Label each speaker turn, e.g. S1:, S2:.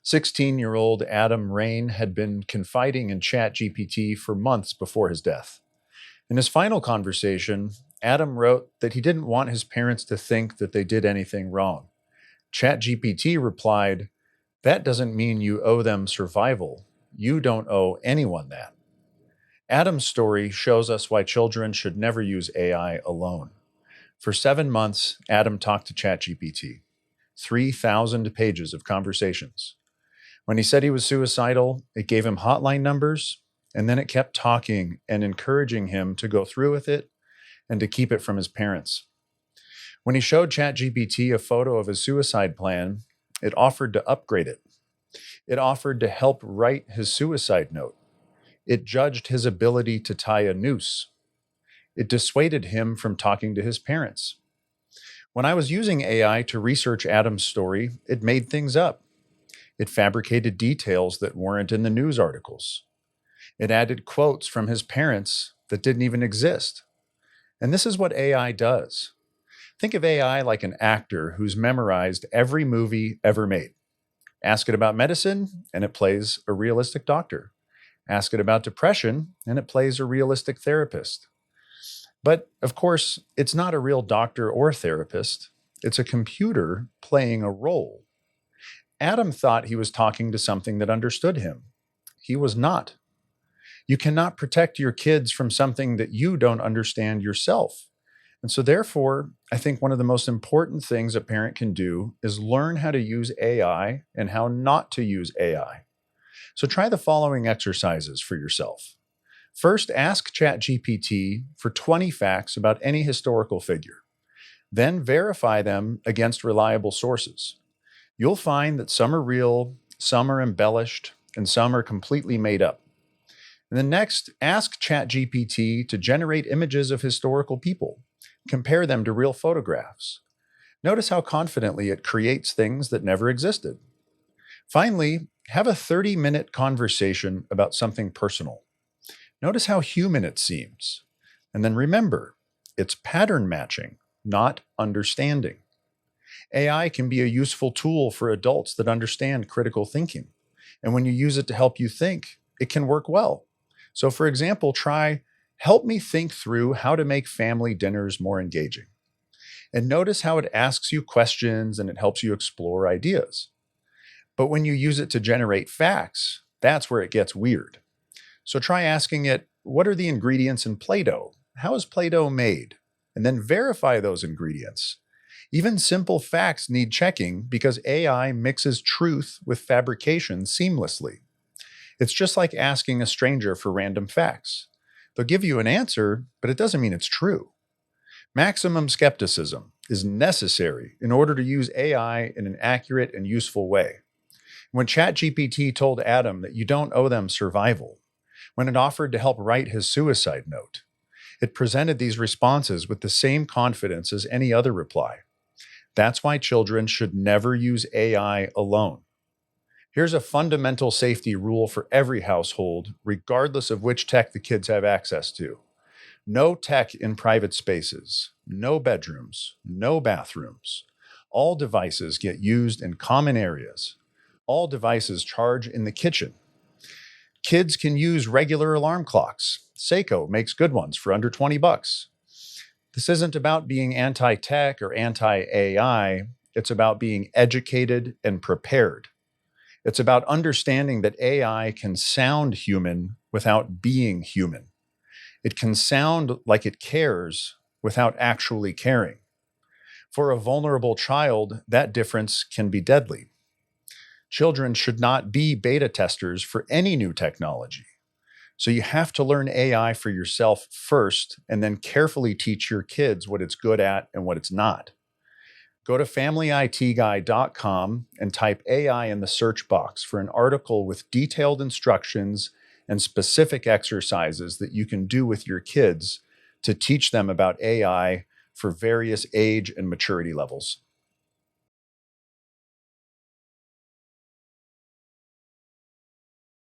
S1: 16-year-old Adam Raine had been confiding in ChatGPT for months before his death. In his final conversation, Adam wrote that he didn't want his parents to think that they did anything wrong. ChatGPT replied, "That doesn't mean you owe them survival. You don't owe anyone that." Adam's story shows us why children should never use AI alone. For 7 months, Adam talked to ChatGPT. 3,000 pages of conversations. When he said he was suicidal, it gave him hotline numbers, and then it kept talking and encouraging him to go through with it and to keep it from his parents. When he showed ChatGPT a photo of his suicide plan, it offered to upgrade it. It offered to help write his suicide note. It judged his ability to tie a noose. It dissuaded him from talking to his parents. When I was using AI to research Adam's story, it made things up. It fabricated details that weren't in the news articles. It added quotes from his parents that didn't even exist. And this is what AI does. Think of AI like an actor who's memorized every movie ever made. Ask it about medicine, and it plays a realistic doctor. Ask it about depression, and it plays a realistic therapist. But of course, it's not a real doctor or therapist. It's a computer playing a role. Adam thought he was talking to something that understood him. He was not. You cannot protect your kids from something that you don't understand yourself. And so therefore, I think one of the most important things a parent can do is learn how to use AI and how not to use AI. So try the following exercises for yourself. First, ask ChatGPT for 20 facts about any historical figure. Then verify them against reliable sources. You'll find that some are real, some are embellished, and some are completely made up. And then next, ask ChatGPT to generate images of historical people. Compare them to real photographs. Notice how confidently it creates things that never existed. Finally, have a 30-minute conversation about something personal. Notice how human it seems. And then remember, it's pattern matching, not understanding. AI can be a useful tool for adults that understand critical thinking. And when you use it to help you think, it can work well. So for example, try, "Help me think through how to make family dinners more engaging." And notice how it asks you questions and it helps you explore ideas. But when you use it to generate facts, that's where it gets weird. So try asking it, "What are the ingredients in Play-Doh? How is Play-Doh made?" And then verify those ingredients. Even simple facts need checking because AI mixes truth with fabrication seamlessly. It's just like asking a stranger for random facts. They'll give you an answer, but it doesn't mean it's true. Maximum skepticism is necessary in order to use AI in an accurate and useful way. When ChatGPT told Adam that you don't owe them survival, when it offered to help write his suicide note, it presented these responses with the same confidence as any other reply. That's why children should never use AI alone. Here's a fundamental safety rule for every household, regardless of which tech the kids have access to. No tech in private spaces, no bedrooms, no bathrooms. All devices get used in common areas. All devices charge in the kitchen. Kids can use regular alarm clocks. Seiko makes good ones for under $20. This isn't about being anti-tech or anti-AI. It's about being educated and prepared. It's about understanding that AI can sound human without being human. It can sound like it cares without actually caring. For a vulnerable child, that difference can be deadly. Children should not be beta testers for any new technology. So you have to learn AI for yourself first and then carefully teach your kids what it's good at and what it's not. Go to familyitguy.com and type AI in the search box for an article with detailed instructions and specific exercises that you can do with your kids to teach them about AI for various age and maturity levels.